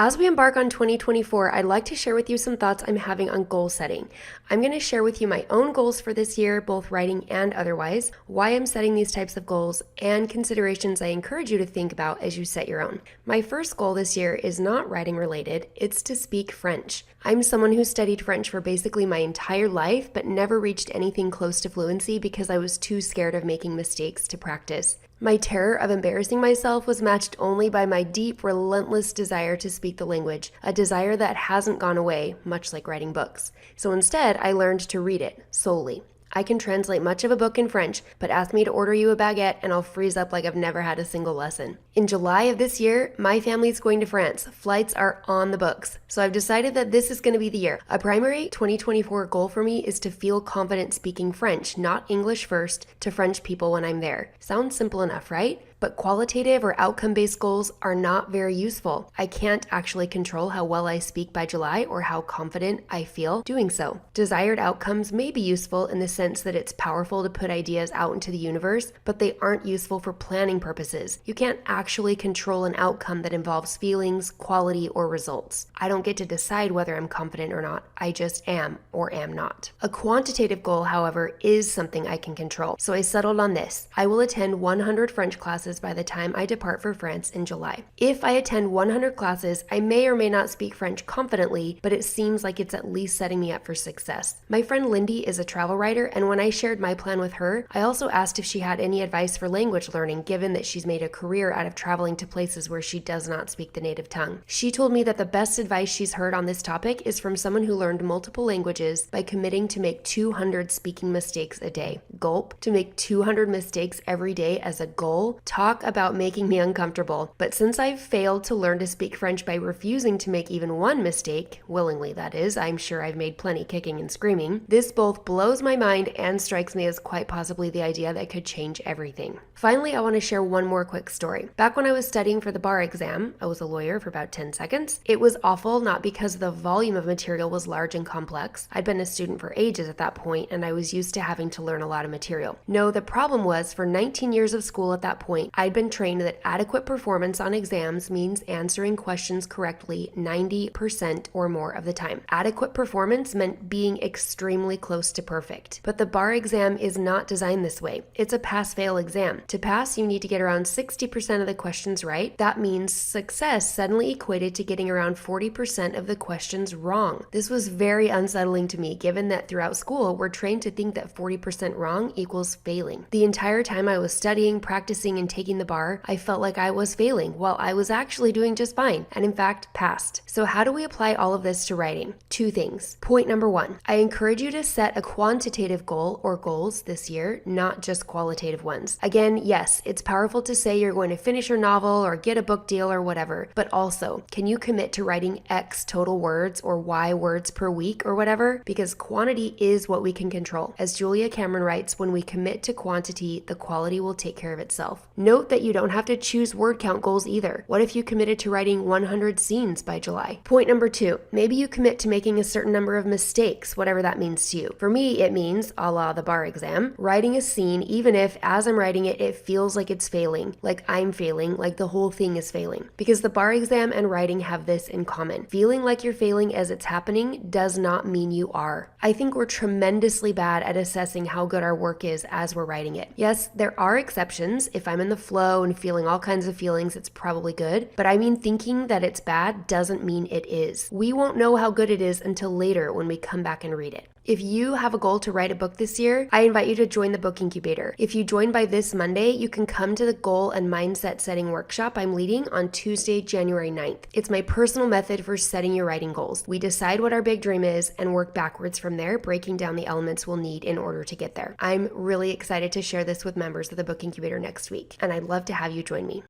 As we embark on 2024, I'd like to share with you some thoughts I'm having on goal setting. I'm going to share with you my own goals for this year, both writing and otherwise, why I'm setting these types of goals, and considerations I encourage you to think about as you set your own. My first goal this year is not writing related, it's to speak French. I'm someone who studied French for basically my entire life, but never reached anything close to fluency because I was too scared of making mistakes to practice. My terror of embarrassing myself was matched only by my deep, relentless desire to speak the language, a desire that hasn't gone away, much like writing books. So instead, I learned to read it, solely. I can translate much of a book in French, but ask me to order you a baguette and I'll freeze up like I've never had a single lesson. In July of this year, my family's going to France. Flights are on the books. So I've decided that this is going to be the year. A primary 2024 goal for me is to feel confident speaking French, not English first, to French people when I'm there. Sounds simple enough, right? But qualitative or outcome-based goals are not very useful. I can't actually control how well I speak by July or how confident I feel doing so. Desired outcomes may be useful in the sense that it's powerful to put ideas out into the universe, but they aren't useful for planning purposes. You can't actually control an outcome that involves feelings, quality, or results. I don't get to decide whether I'm confident or not. I just am or am not. A quantitative goal, however, is something I can control. So I settled on this. I will attend 100 French classes by the time I depart for France in July. If I attend 100 classes, I may or may not speak French confidently, but it seems like it's at least setting me up for success. My friend Lindy is a travel writer, and when I shared my plan with her, I also asked if she had any advice for language learning, given that she's made a career out of traveling to places where she does not speak the native tongue. She told me that the best advice she's heard on this topic is from someone who learned multiple languages by committing to make 200 speaking mistakes a day. Gulp. To make 200 mistakes every day as a goal? Talk about making me uncomfortable. But since I've failed to learn to speak French by refusing to make even one mistake, willingly that is, I'm sure I've made plenty kicking and screaming, this both blows my mind and strikes me as quite possibly the idea that could change everything. Finally, I want to share one more quick story. Back when I was studying for the bar exam, I was a lawyer for about 10 seconds. It was awful, not because the volume of material was large and complex. I'd been a student for ages at that point, and I was used to having to learn a lot of material. No, the problem was, for 19 years of school at that point, I'd been trained that adequate performance on exams means answering questions correctly 90% or more of the time. Adequate performance meant being extremely close to perfect. But the bar exam is not designed this way. It's a pass-fail exam. To pass, you need to get around 60% of the questions right. That means success suddenly equated to getting around 40% of the questions wrong. This was very unsettling to me, given that throughout school, we're trained to think that 40% wrong equals failing. The entire time I was studying, practicing, and taking the bar, I felt like I was failing while I was actually doing just fine, and in fact, passed. So how do we apply all of this to writing? Two things. Point number one, I encourage you to set a quantitative goal or goals this year, not just qualitative ones. Again, yes, it's powerful to say you're going to finish your novel or get a book deal or whatever, but also, can you commit to writing X total words or Y words per week or whatever? Because quantity is what we can control. As Julia Cameron writes, when we commit to quantity, the quality will take care of itself. Note that you don't have to choose word count goals either. What if you committed to writing 100 scenes by July? Point number two, maybe you commit to making a certain number of mistakes, whatever that means to you. For me, it means, a la the bar exam, writing a scene even if, as I'm writing it, it feels like it's failing, like I'm failing, like the whole thing is failing. Because the bar exam and writing have this in common. Feeling like you're failing as it's happening does not mean you are. I think we're tremendously bad at assessing how good our work is as we're writing it. Yes, there are exceptions. If I'm in the flow and feeling all kinds of feelings, it's probably good. But I mean, thinking that it's bad doesn't mean it is. We won't know how good it is until later when we come back and read it. If you have a goal to write a book this year, I invite you to join the Book Incubator. If you join by this Monday, you can come to the goal and mindset setting workshop I'm leading on Tuesday, January 9th. It's my personal method for setting your writing goals. We decide what our big dream is and work backwards from there, breaking down the elements we'll need in order to get there. I'm really excited to share this with members of the Book Incubator next week, and I'd love to have you join me.